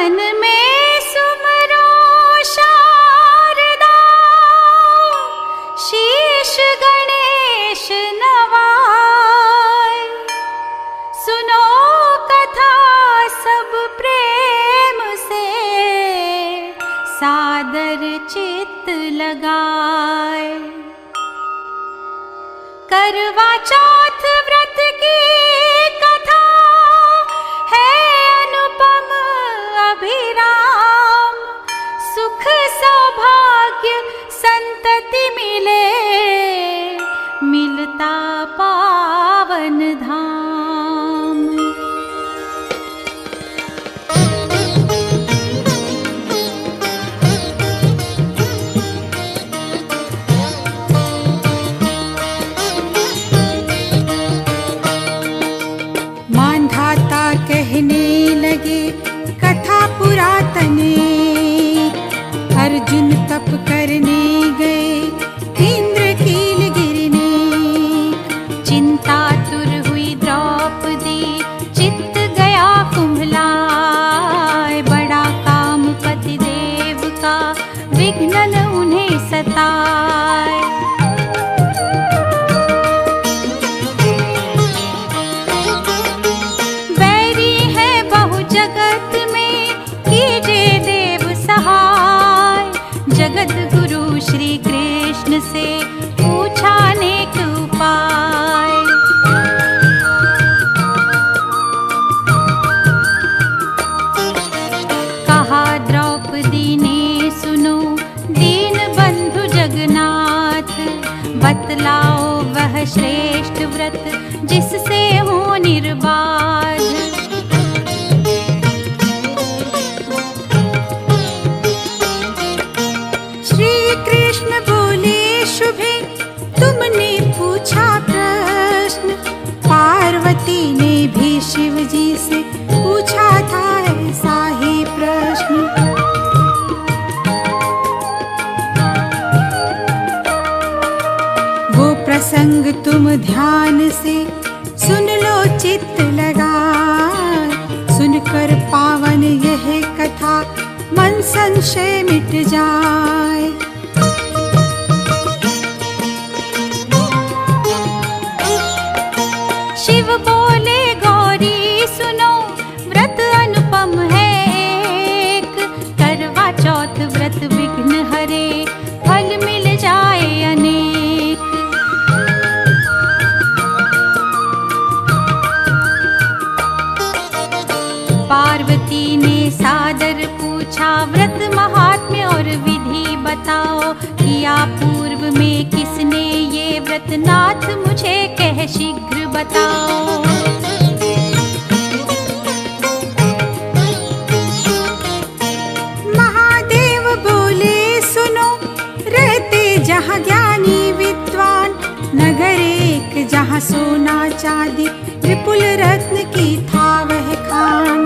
मन में सुमरो शारदा, शीश गणेश नवाय। सुनो कथा सब प्रेम से, सादर चित्त लगाए। करवा चौथ व्रत की कथा है अनुपम अभिराम। सुख सौभाग्य संतति मिले, मिलता पावन धाम। मांधाता कहने लगे कथा पुरातन, अर्जुन तप करने गए इंद्रकील गिरने। चिंतातुर हुई द्रौपदी, चित्त गया कुम्भलाय। बड़ा काम पति देव का, विघ्न उन्हें सताए। बैरी है बहु जगत में, कीजे देव सहाय। जगत गुरु श्री कृष्ण से पूछा नेक उपाय। कहा द्रौपदी ने सुनो दीन बंधु जगन्नाथ। बतलाओ वह श्रेष्ठ व्रत, जिससे हो निर्बाध। श्री कृष्ण बोले शुभे तुमने पूछा प्रश्न। पार्वती ने भी शिव जी से पूछा था ऐसा ही प्रश्न। वो प्रसंग तुम ध्यान से सुन लो चित्त लगा। सुनकर पावन यह कथा, मन संशय मिट जाए। शिव बोले गौरी सुनो, व्रत अनुपम है एक। करवा चौथ व्रत विघ्न हरे, फल मिल जाए अनेक। पार्वती ने सादर पूछा, व्रत महात्म्य और विधि बताओ। किया पूर्व में किसने ये व्रत, नाथ मुझे कह शीघ्र बताओ। महादेव बोले सुनो, रहते जहाँ ज्ञानी विद्वान। नगर एक जहाँ सोना चांदी, विपुल रत्न की था वह खान।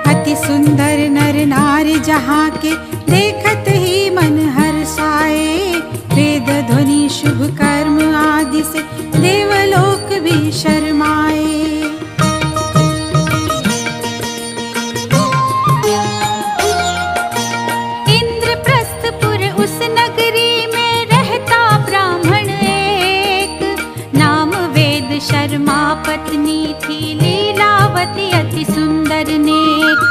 अति सुंदर नर नारी जहाँ के, देखत ही मन हर्षाए। वेद ध्वनि शुभ कर्म आदि से, देवलोक भी शर्माए। इंद्रप्रस्थपुर उस नगरी में रहता ब्राह्मण एक। नाम वेद शर्मा पत्नी थी, लीलावती अति सुंदर नेक।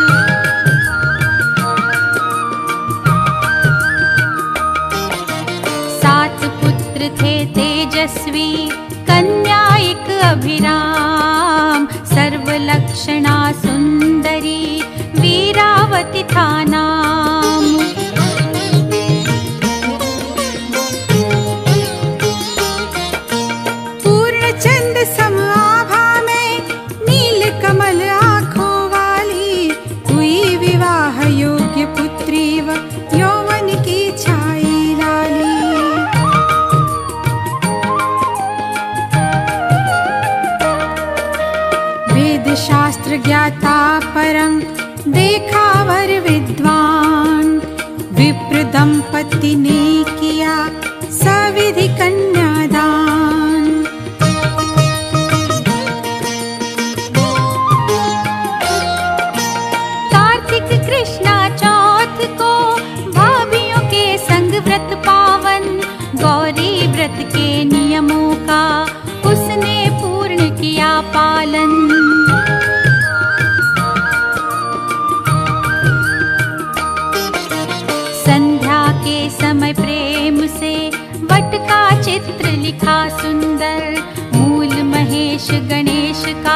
सात पुत्र थे तेजस्वी, कन्या एक अभिराम। सर्वलक्षणा सुंदरी, वीरावती था नाम। पूर्णचंद्र सम आभा में, नील कमल आँखों वाली। हुई विवाह योग्य पुत्री, व यौवन की छाई लाली। वेद शास्त्र ज्ञाता परम, देखा वर विद्वान। विप्र दंपति ने किया सविधि कन्यादान।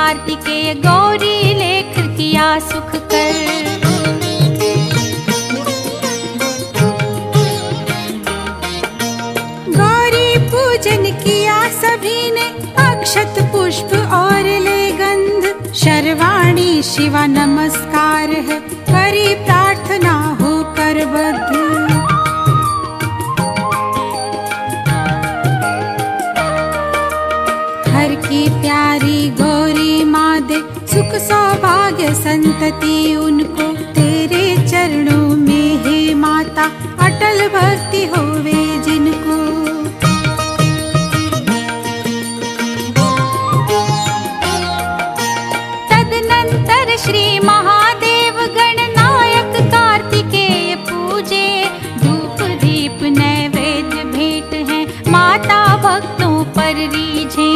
कार्तिकेय गौरी लेख किया सुख कर। गौरी पूजन किया सभी ने, अक्षत पुष्प और ले गंध। शर्वाणी शिवा नमस्कार है, करी प्रार्थना होकर बद्ध। हर की प्यारी गौरी माँ दे, सुख सौभाग्य संतति उनको। तेरे चरणों में हे माता, अटल भक्ति होवे जिनको। तदनंतर श्री महादेव गणनायक कार्तिकेय पूजे। धूप दीप नैवेद्य भेंट है, माता भक्तों पर रीझे।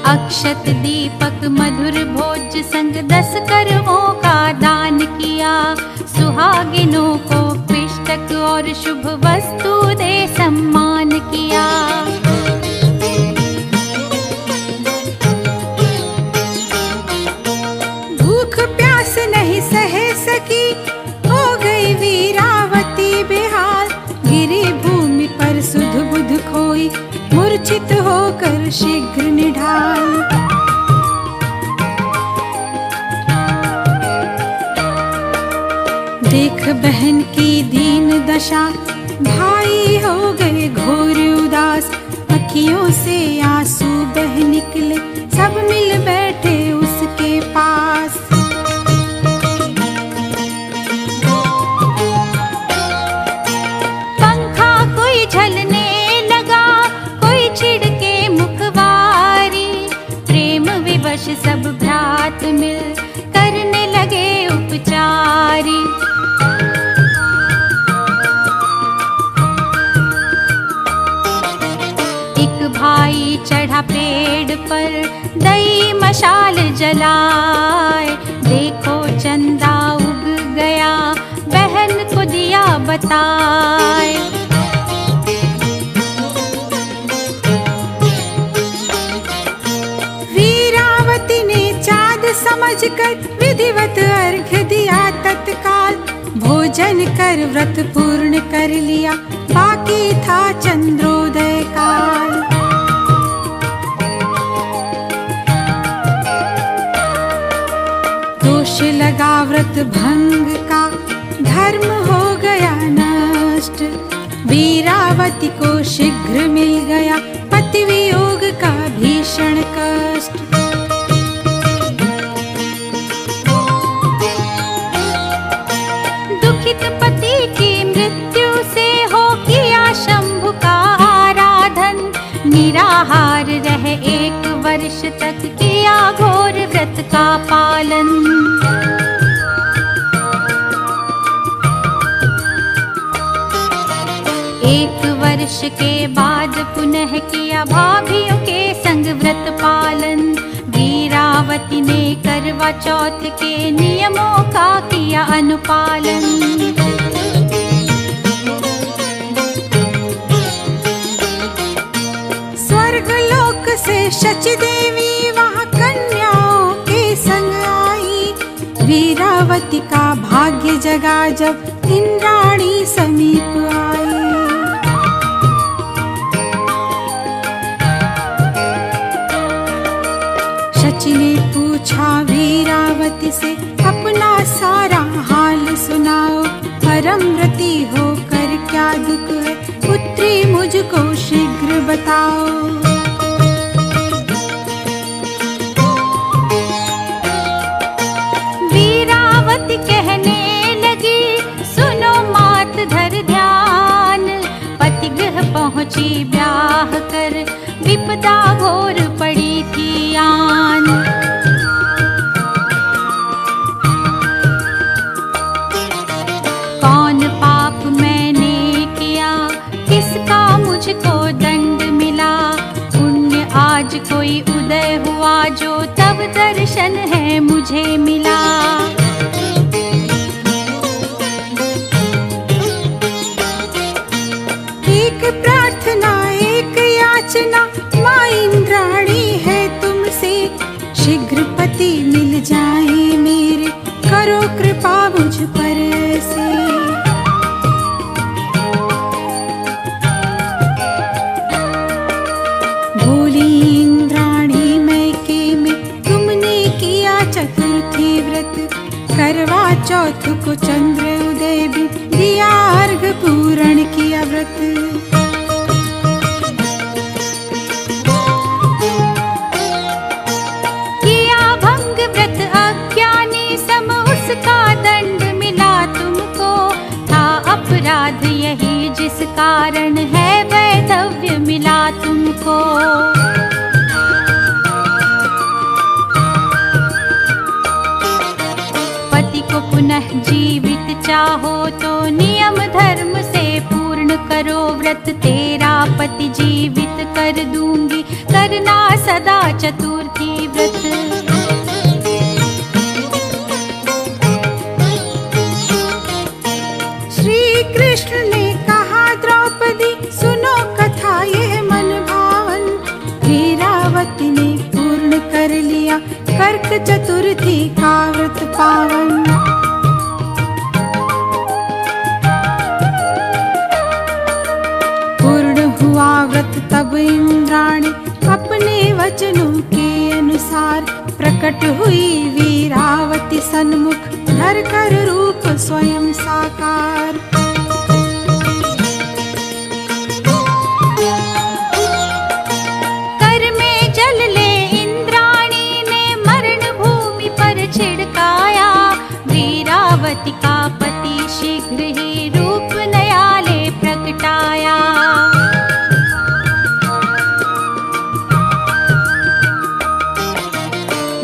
अक्षत दीपक मधुर भोज संग 10 कर्मों का दान किया। सुहागिनों को पिष्टक और शुभ वस्तु दे सम्मान किया। भूख प्यास नहीं सह सकी, हो गई वीरावती बेहाल। गिरी भूमि पर सुध बुध खोई, मूर्छित होकर शीघ्र निढाल। देख बहन की दीन दशा, भाई हो गए घोर उदास। अखियों से आंसू बह निकले, सब मिल बैठे उसके पास। पंखा कोई झलने लगा, कोई छिड़के मुखवारी। प्रेम विवश सब भ्रात मिल, करने लगे उपचारी। एक भाई चढ़ा पेड़ पर, दई मशाल जलाए। देखो चंदा उग गया, बहन को दिया बताए। वीरावती ने चाँद समझकर विधिवत अर्घ्य दिया तत्काल। भोजन कर व्रत पूर्ण कर लिया, बाकी था चंद्रोदय काल। दोष लगा व्रत भंग का, धर्म हो गया नष्ट। वीरावती को शीघ्र मिल गया, पति वियोग का भीषण कष्ट। दुखित पति की मृत्यु से हो किया शंभु का आराधन। निराहार रहे 1 वर्ष तक, किया घोर व्रत का पालन। एक वर्ष के बाद पुनः किया भाभियों के संग व्रत पालन। वीरावती ने करवा चौथ के नियमों का किया अनुपालन। स्वर्गलोक से शची देवी वहाँ कन्याओं के संग आई। वीरावती का भाग्य जगा जब इंद्राणी समीप आई। शची ने पूछा वीरावती से, अपना सारा हाल सुनाओ। परमव्रती होकर क्या दुख है, पुत्री मुझको शीघ्र बताओ। वीरावती कहने लगी, सुनो मात धर ध्यान। पति गृह पहुँची ब्याह कर, विपदा घोर पड़ी थी आन। कौन पाप मैंने किया, किसका मुझको दंड मिला। पुण्य आज कोई उदय हुआ, जो तब दर्शन है मुझे मिला। एक प्रार्थना शीघ्र पति मिल जाए मेरे, करो कृपा मुझ पर ऐसे। बोली इंद्राणी मैके में, तुमने किया चतुर्थी व्रत, करवा चौथ को चंद्र उदय भी, दिया अर्घ पूर्ण किया व्रत। किया भंग व्रत अज्ञानी सम, उसका दंड मिला तुमको, था अपराध यही जिस कारण है वैधव्य मिला तुमको। पति को पुनः जीवित चाहो तो नियम धर्म से पूर्ण करो व्रत, तेरा पति जीवित कर दूंगी, करना सदा चतुर्थी व्रत। श्री कृष्ण ने कहा द्रौपदी, सुनो कथा यह मन भावन, वीरावती ने पूर्ण कर लिया कर्क चतुर्थी का व्रत पावन। पूर्ण हुआ व्रत तब इंद्राणी, अपने वचनों के अनुसार, प्रकट हुई वीरावती सन्मुख, धर कर रूप स्वयं साकार। कर में जल ले इंद्राणी ने, मरण भूमि पर छिड़काया, वीरावती का पति शीघ्र ही रूप नया ले प्रगटाया।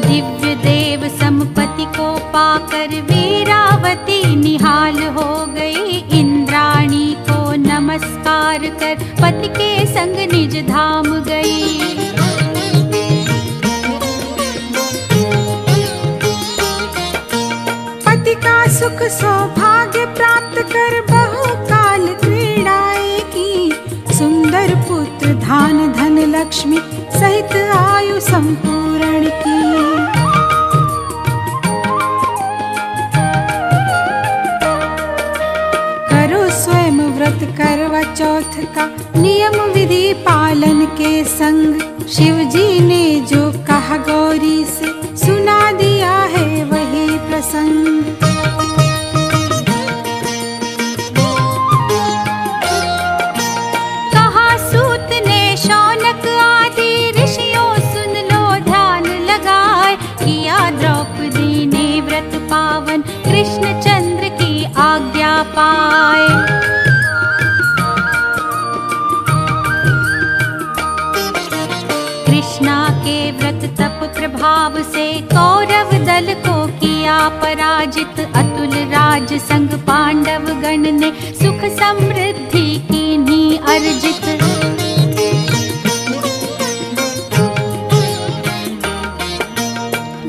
दिव्य देव समपति को पाकर वीरावती निहाल हो गई, इंद्राणी को नमस्कार कर पति के संग निज धाम गई। पति का सुख सौभाग्य प्राप्त कर बहुकाल क्रीड़ाएं की, सुंदर पुत्र धान धन लक्ष्मी सहित आयु संपूर्ण की। करो स्वयं व्रत करवा चौथ का, नियम विधि पालन के संग, शिव जी ने जो कहा गौरी से, सुना दिया है वही प्रसंग। कहा सूत ने शौनक आदि ऋषियों, सुन लो ध्यान लगाए, किया द्रौपदी ने व्रत पावन, कृष्ण चंद्र की आज्ञा पाए। कृष्णा के व्रत तप प्रभाव से, कौरव दल को किया पराजित, अतुल राज संग पांडव गण ने, सुख समृद्धि कीन्ही अर्जित।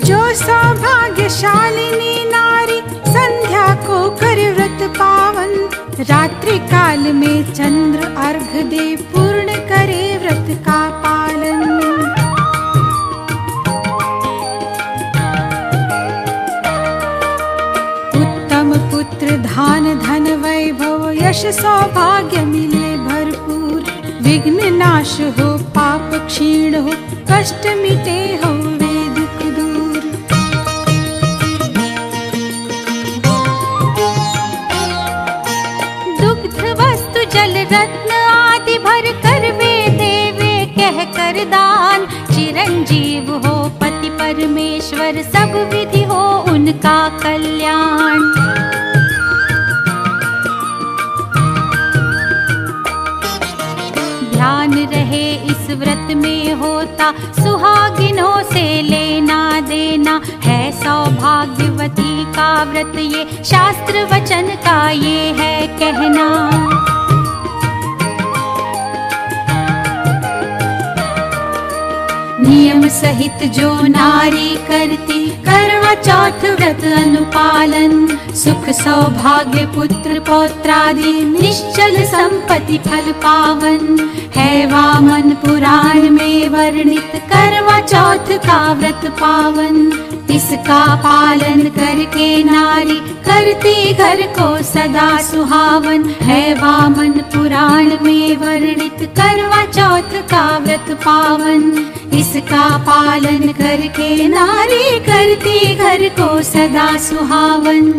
जो सौभाग्यशालिनी नारी, संध्या को कर व्रत पावन, रात्रि काल में चंद्र अर्घ दे, पूर्ण करे व्रत का पालन। उत्तम पुत्र धान धन वैभव, यश सौभाग्य मिले भरपूर, विघ्न नाश हो पाप क्षीण हो, कष्ट मिटे हो वे दुख दूर। दुग्ध वस्तु जल रत्न आदि भर कर वे देवे कह कर दान, चिरंजीव हो पति परमेश्वर, सब विधि हो उनका कल्याण। ध्यान रहे इस व्रत में होता, सुहागिनों से लेना देना, है सौभाग्यवती का व्रत ये, शास्त्र वचन का ये है कहना। नियम सहित जो नारी करती करवा चौथ व्रत अनुपालन, सुख सौभाग्य पुत्र पौत्रादि निश्चल संपत्ति फल पावन। है वामन पुराण में वर्णित करवा चौथ का व्रत पावन। इसका पालन करके नारी करती घर को सदा सुहावन। है वामन पुराण में वर्णित करवा चौथ का व्रत पावन। इसका पालन करके नारी करती घर को सदा सुहावन।